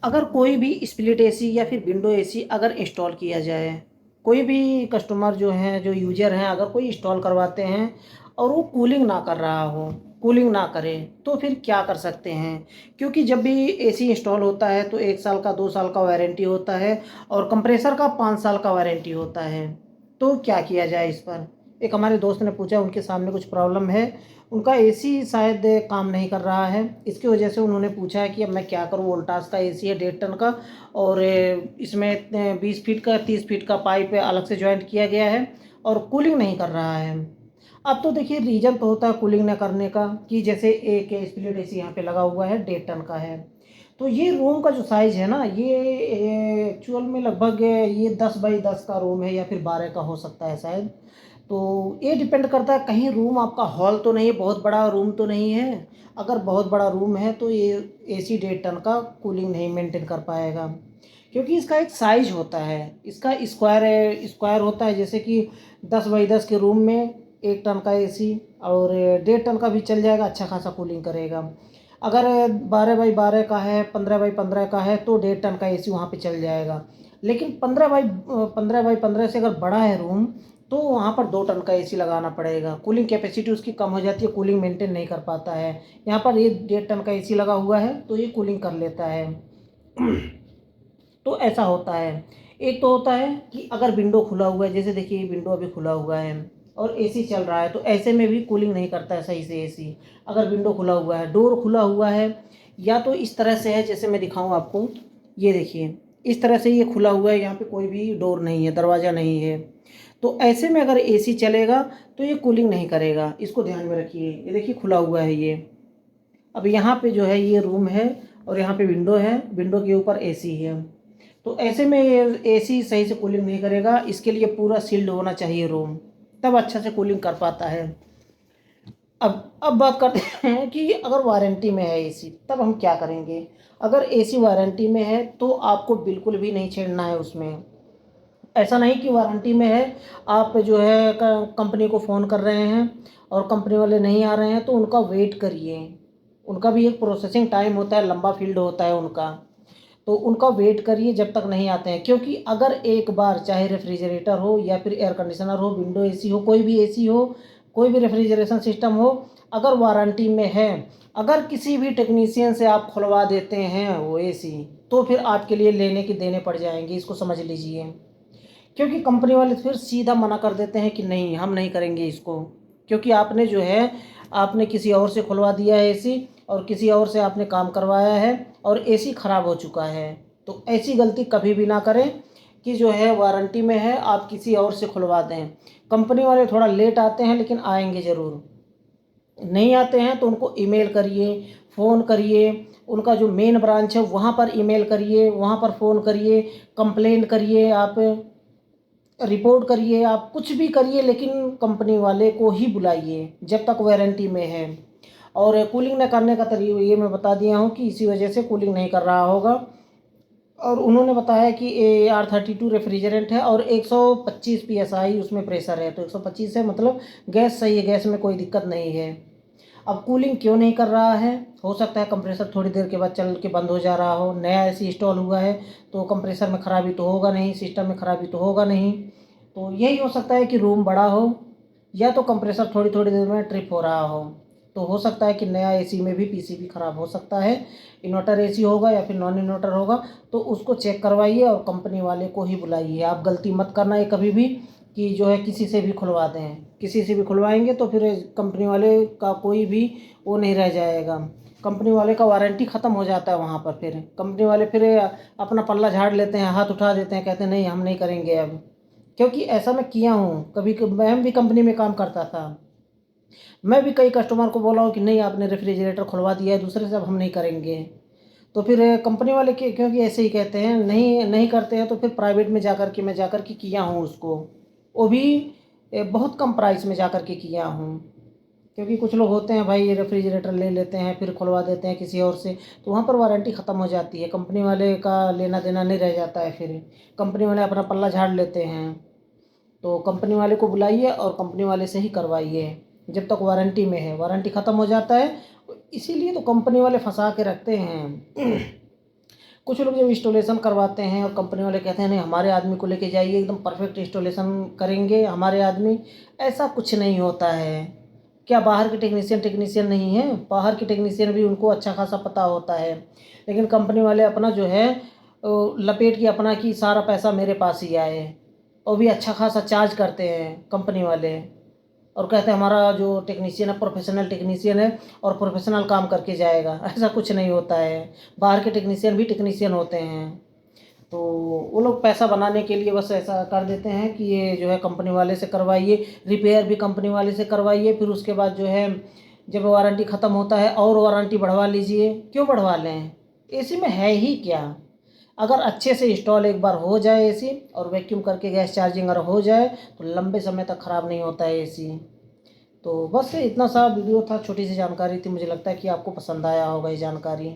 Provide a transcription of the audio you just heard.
अगर कोई भी स्प्लिट एसी या फिर विंडो एसी अगर इंस्टॉल किया जाए, कोई भी कस्टमर जो हैं, जो यूजर हैं, अगर कोई इंस्टॉल करवाते हैं और वो कूलिंग ना कर रहा हो, कूलिंग ना करे, तो फिर क्या कर सकते हैं? क्योंकि जब भी एसी इंस्टॉल होता है तो 1 साल का 2 साल का वारंटी होता है और कंप्रेसर का 5 साल का वारंटी होता है। तो क्या किया जाए इस पर? एक हमारे दोस्त ने पूछा, उनके सामने कुछ प्रॉब्लम है, उनका एसी शायद काम नहीं कर रहा है। इसकी वजह से उन्होंने पूछा है कि अब मैं क्या करूं, वोल्टास का एसी है 1.5 टन का, और इसमें 20 फीट का 30 फीट का पाइप अलग से ज्वाइंट किया गया है और कूलिंग नहीं कर रहा है। अब तो देखिए, रीज़न तो होता है कूलिंग न करने का कि जैसे एक स्प्लिट एसी यहाँ पे लगा हुआ है, 1.5 टन का है। तो ये रूम का जो साइज़ है ना, ये एक्चुअल में लगभग ये 10 बाई 10 का रूम है या फिर 12 का हो सकता है शायद। तो ये डिपेंड करता है, कहीं रूम आपका हॉल तो नहीं है, बहुत बड़ा रूम तो नहीं है। अगर बहुत बड़ा रूम है तो ये एसी 1.5 टन का कूलिंग नहीं मेंटेन कर पाएगा, क्योंकि इसका एक साइज होता है, इसका स्क्वायर होता है। जैसे कि 10 बाई 10 के रूम में 1 टन का एसी और 1.5 टन का भी चल जाएगा, अच्छा खासा कूलिंग करेगा। अगर 12 बाई 12 का है, 15 बाई 15 का है, तो 1.5 टन का एसी वहाँ पे चल जाएगा। लेकिन 15 बाई 15 से अगर बड़ा है रूम, तो वहाँ पर 2 टन का एसी लगाना पड़ेगा। कूलिंग कैपेसिटी उसकी कम हो जाती है, कूलिंग मेंटेन नहीं कर पाता है। यहाँ पर ये 1.5 टन का एसी लगा हुआ है तो ये कूलिंग कर लेता है। तो ऐसा होता है। एक तो होता है कि अगर विंडो खुला हुआ है, जैसे देखिए विंडो अभी खुला हुआ है और एसी चल रहा है, तो ऐसे में भी कूलिंग नहीं करता है सही से एसी। अगर विंडो खुला हुआ है, डोर खुला हुआ है, या तो इस तरह से है, जैसे मैं दिखाऊं आपको, ये देखिए इस तरह से ये खुला हुआ है, यहाँ पे कोई भी डोर नहीं है, दरवाज़ा नहीं है। तो ऐसे में अगर एसी चलेगा तो ये कूलिंग नहीं करेगा, इसको ध्यान में रखिए। ये देखिए खुला हुआ है ये। अब यहाँ पे जो है ये रूम है और यहाँ पे विंडो है, विंडो के ऊपर एसी है। तो ऐसे में एसी सही से कूलिंग नहीं करेगा, इसके लिए पूरा सील्ड होना चाहिए रूम, तब अच्छा से कूलिंग कर पाता है। अब बात करते हैं कि अगर वारंटी में है एसी, तब हम क्या करेंगे? अगर एसी वारंटी में है तो आपको बिल्कुल भी नहीं छेड़ना है उसमें। ऐसा नहीं कि वारंटी में है, आप जो है कंपनी को फ़ोन कर रहे हैं और कंपनी वाले नहीं आ रहे हैं, तो उनका वेट करिए। उनका भी एक प्रोसेसिंग टाइम होता है, लंबा फील्ड होता है उनका। तो उनका वेट करिए जब तक नहीं आते हैं, क्योंकि अगर एक बार चाहे रेफ्रिजरेटर हो या फिर एयर कंडीशनर हो, विंडो एसी हो, कोई भी एसी हो, कोई भी रेफ्रिजरेशन सिस्टम हो, अगर वारंटी में है, अगर किसी भी टेक्नीशियन से आप खुलवा देते हैं वो एसी, तो फिर आपके लिए लेने के देने पड़ जाएंगे, इसको समझ लीजिए। क्योंकि कंपनी वाले फिर सीधा मना कर देते हैं कि नहीं, हम नहीं करेंगे इसको, क्योंकि आपने जो है, आपने किसी और से खुलवा दिया है एसी और किसी और से आपने काम करवाया है और एसी ख़राब हो चुका है। तो ऐसी गलती कभी भी ना करें कि जो है वारंटी में है आप किसी और से खुलवा दें। कंपनी वाले थोड़ा लेट आते हैं लेकिन आएंगे ज़रूर। नहीं आते हैं तो उनको ईमेल करिए, फ़ोन करिए, उनका जो मेन ब्रांच है वहाँ पर ईमेल करिए, वहाँ पर फ़ोन करिए, कंप्लेंट करिए, आप रिपोर्ट करिए, आप कुछ भी करिए, लेकिन कंपनी वाले को ही बुलाइए जब तक वारंटी में है। और कूलिंग न करने का तरीका ये मैं बता दिया हूँ कि इसी वजह से कूलिंग नहीं कर रहा होगा। और उन्होंने बताया कि AR32 रेफ्रिजरेंट है और 125 PSI उसमें प्रेशर है, तो 125 है, मतलब गैस सही है, गैस में कोई दिक्कत नहीं है। अब कूलिंग क्यों नहीं कर रहा है? हो सकता है कंप्रेसर थोड़ी देर के बाद चल के बंद हो जा रहा हो, नया एसी इंस्टॉल हुआ है तो कंप्रेसर में ख़राबी तो होगा नहीं, सिस्टम में ख़राबी तो होगा नहीं। तो यही हो सकता है कि रूम बड़ा हो या तो कंप्रेसर थोड़ी थोड़ी देर में ट्रिप हो रहा हो। तो हो सकता है कि नया एसी में भी पीसीबी ख़राब हो सकता है। इन्वर्टर एसी होगा या फिर नॉन इन्वर्टर होगा, तो उसको चेक करवाइए और कंपनी वाले को ही बुलाइए। आप गलती मत करना है कभी भी कि जो है किसी से भी खुलवा दें। किसी से भी खुलवाएंगे तो फिर कंपनी वाले का कोई भी वो नहीं रह जाएगा, कंपनी वाले का वारंटी ख़त्म हो जाता है वहाँ पर। फिर कंपनी वाले फिर अपना पल्ला झाड़ लेते हैं, हाथ उठा देते हैं, कहते हैं नहीं हम नहीं करेंगे अब। क्योंकि ऐसा मैं किया हूँ, कभी मैं भी कंपनी में काम करता था, मैं भी कई कस्टमर को बोला हूँ कि नहीं आपने रेफ्रिजरेटर खुलवा दिया है दूसरे से, अब हम नहीं करेंगे। तो फिर कंपनी वाले के क्योंकि ऐसे ही कहते हैं, नहीं नहीं करते हैं, तो फिर प्राइवेट में जाकर के किया हूँ उसको, वो भी बहुत कम प्राइस में जाकर के किया हूँ। क्योंकि कुछ लोग होते हैं भाई, ये रेफ्रिजरेटर ले लेते हैं फिर खुलवा देते हैं किसी और से, तो वहाँ पर वारंटी ख़त्म हो जाती है, कंपनी वाले का लेना देना नहीं रह जाता है, फिर कंपनी वाले अपना पल्ला झाड़ लेते हैं। तो कंपनी वाले को बुलाइए और कंपनी वाले से ही करवाइए जब तक वारंटी में है। वारंटी ख़त्म हो जाता है, इसीलिए तो कंपनी वाले फंसा के रखते हैं। कुछ लोग जब इंस्टॉलेशन करवाते हैं और कंपनी वाले कहते हैं नहीं हमारे आदमी को लेके जाइए, एकदम परफेक्ट इंस्टॉलेशन करेंगे हमारे आदमी, ऐसा कुछ नहीं होता है। क्या बाहर के टेक्नीशियन नहीं है? बाहर के टेक्नीशियन भी उनको अच्छा खासा पता होता है, लेकिन कंपनी वाले अपना जो है लपेट के अपना कि सारा पैसा मेरे पास ही आए, और भी अच्छा खासा चार्ज करते हैं कंपनी वाले, और कहते हैं हमारा जो टेक्नीशियन है प्रोफेशनल टेक्नीशियन है और प्रोफेशनल काम करके जाएगा। ऐसा कुछ नहीं होता है। बाहर के टेक्नीशियन भी टेक्नीशियन होते हैं, तो वो लोग पैसा बनाने के लिए बस ऐसा कर देते हैं कि ये जो है कंपनी वाले से करवाइए, रिपेयर भी कंपनी वाले से करवाइए, फिर उसके बाद जो है जब वारंटी ख़त्म होता है और वारंटी बढ़वा लीजिए। क्यों बढ़वा लें? एसी में है ही क्या? अगर अच्छे से इंस्टॉल एक बार हो जाए एसी और वैक्यूम करके गैस चार्जिंग अगर हो जाए तो लंबे समय तक ख़राब नहीं होता है एसी। तो बस इतना सा वीडियो था, छोटी सी जानकारी थी, मुझे लगता है कि आपको पसंद आया होगा ये जानकारी।